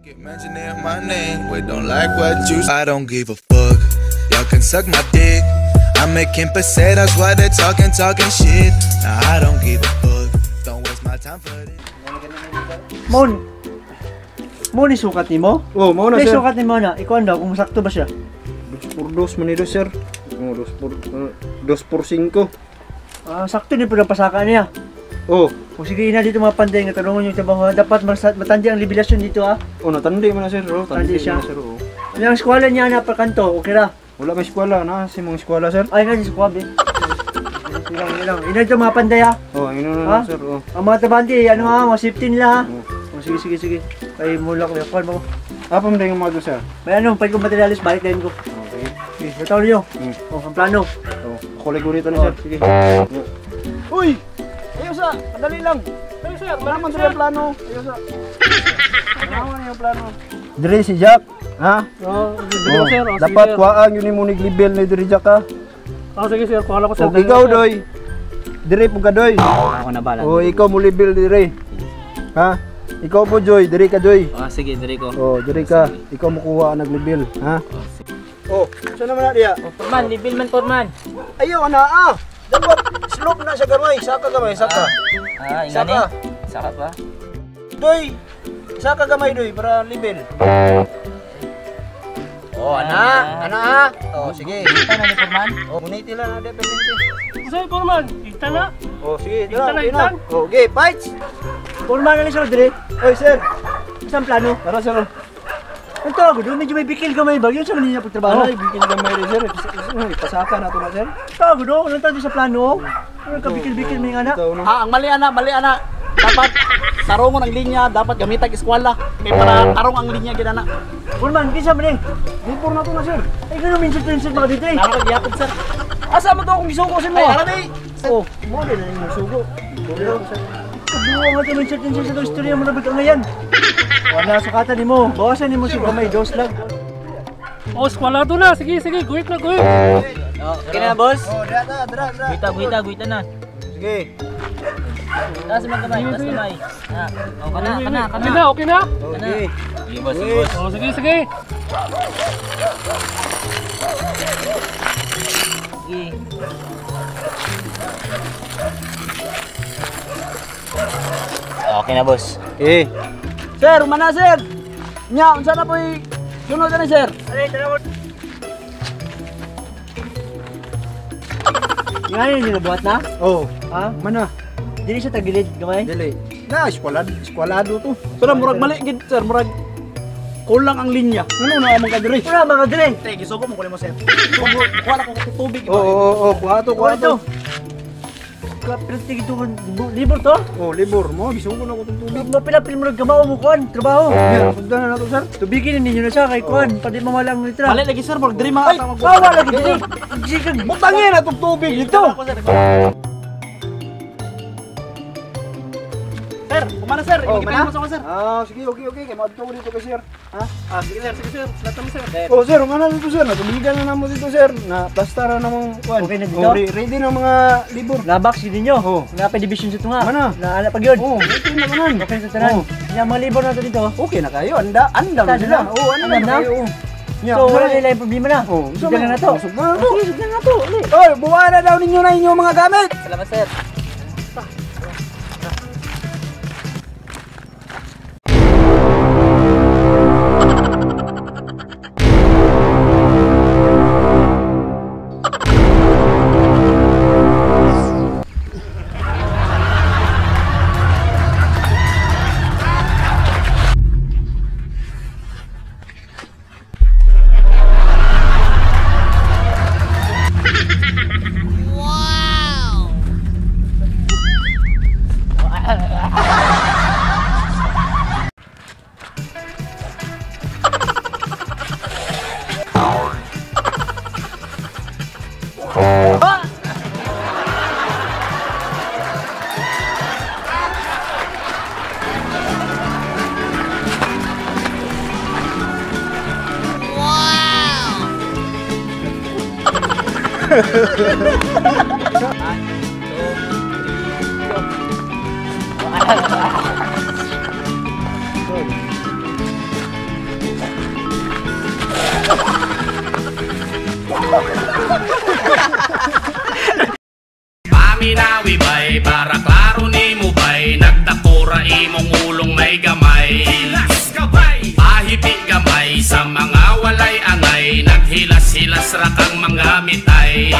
Keep mentioning my name, we don't like what you. I don't give a fuck. Y'all can suck my dick. I'm making pesetas while they're talking shit. Nah, I don't give a fuck. Don't waste my time for this. Mon isukat nimo? Oh, mau na sir. Isukat nimo na. Ikaw anda kung sakto ba siya? 2x2 manido sir. Oh, 2x5. Sakto ni pud ang pasaka niya. Oh, Kung sige na dito mga panday nga tanungan yung trabaho, dapat matandi ang libilasyon dito ha. oh natandi man na sir. Oh, Tandi siya. na, sir. Oh. Ano ang eskwela niya na kanto, okay ra? Wala may eskwela na si mong eskwela sir. Ay nga si Squab eh. Ilang. Ina ito mga panday ha. Oh, ino na Ha? na sir. Oh. Ang mga tabandi, ano ha, mga safety nila ha. Oh. Sige. Ay mula ko, yakuan mo. Apa mo yung mga sir? May ano, pwede kong materialis, balik din ko. Okay. Sige, bataw niyo. Oh, ang plano. Oh, kulay ko rito na sir. Sige. Uy! Ayo sa, madali lang. Ayo sir, malaman sa plano. Ayo sa. Malaman yung plano. Dire si Jack. Ha? Oh, Oh, sir. dapat kuhaan yun yung munig libel ni Dire Jack ha. Sige sir, kuha ko sir. O ikaw doy. Dire po ka doy. Ako na bala. O ikaw mo libel dire. Ha? Ikaw po Joy, dire ka Joy. Sige, diri ko. Oh, dire ka. Ikaw mo kuha naglibel, ha? Oh, saan naman na diya? Forman, libil man forman. Ayaw ana ah. Dapat slope na sa gamay, saka gamay, saka. Ingani. Saka pa. Doy. Saka gamay doy para libel. Oh, ana. Oh, sige. Kita na ni forman. Oh, muniti lang na dependente. Sir forman, kita na. Oh, sige, Itan na, dira, itan. Oh, okay, fights. Purma na lang siya, dire. Oy, sir. Isang plano. Tara, sir. Ito ako doon, medyo may bikil kamay ba? Yun sa manila po trabaho. Ay, bikin gamay rin, sir. Ipasaka na to na, sir. Ito ako doon, anong tawag sa plano? Ano ka bikil-bikil may nga na? Ito, no? Ang mali ana. Dapat tarungon ang linya, dapat gamitan eskwela. Kay para tarong ang linya gid ana. Purman, kisa man eh. Dipor na to na, sir. Ay, gano'n minsan mga dito eh. Dapat gyapon sir. Asa mo to akong gisuko sa mo? Ay, arabi. Oh, mo din na yung sugo. Kabuha nga ito minsan sa itong istorya mo na bigla ngayon. Wala sukatan ni mo. Bawasan ni mo si Gamay, dos lang. Oh, eskwela to na. Sige, guhit na guhit. Okay na boss. Oh, dra. Guhita na. Sige. Taas magkamay. Oh, kana. Okay na. Okay. Sige boss. Oh, sige. Sige. Okay na boss. Okay. Sir, umana sir. Nya, unsa na po'y sunod na ni sir? Alay, tara. Yung ano yung nilabuhat na? Oh, Ha? mana? Dili siya tagilid, Gamay? Dili. Na, eskwalado to. Pero murag mali gid sir, murag kulang ang linya. Ano na amang kadiri? Wala mga dili. Tay, gisugo mo kunin mo sir. Wala ko tubig. Oo, kuha to. Ito. Pero tigito ko, libur to? Oh, libor mo, gisuko na ko itong tubig. Mapilapil mo nagkamaw mo kuhan, trabaho. Yeah, punta na to, sir. Tubigin ninyo na siya kay kuhan, pati mamalang litra. Mali lagi sir, murag diri mga Ay, bawa lagi dili. Sigag. Butangin na itong tubig dito. Sir, kumana sir. Oh, Ibigay mana? mo sa ako sir. Sige, okay. Kaya maadto ko dito kay sir. Ha? Sige sir. Salatan mo sir. Oh, sir, ang ano dito, sir? Natubigan na namo dito, sir. Na plastara na mong kuan. Okay na dito? Oh, ready na mga libor. Nabox yun ninyo. Oh. Nga pa division sa ito nga. Mana? Na anak pag yun. Oh, okay na kanan. Okay sa tanan. Oh. Yung mga libur na ito dito. Okay na kayo. Andam Andam na sila. na? Oh, andam Andam na na? kayo. Oh. Yeah, So wala nila yung problema na. Oh, Sugdan na to. Sugdan na to. Sige, sugdan na to. Uli. Oy, buwa na daw ninyo na inyong mga gamit. Salamat sir. Paminawi bay, para klaro ni mo bay, nagdakura imong ulong may gamay. Hilas gabay, pahipi gamay, sa mga walay angay, naghilas-hilas ra kang mga mitay.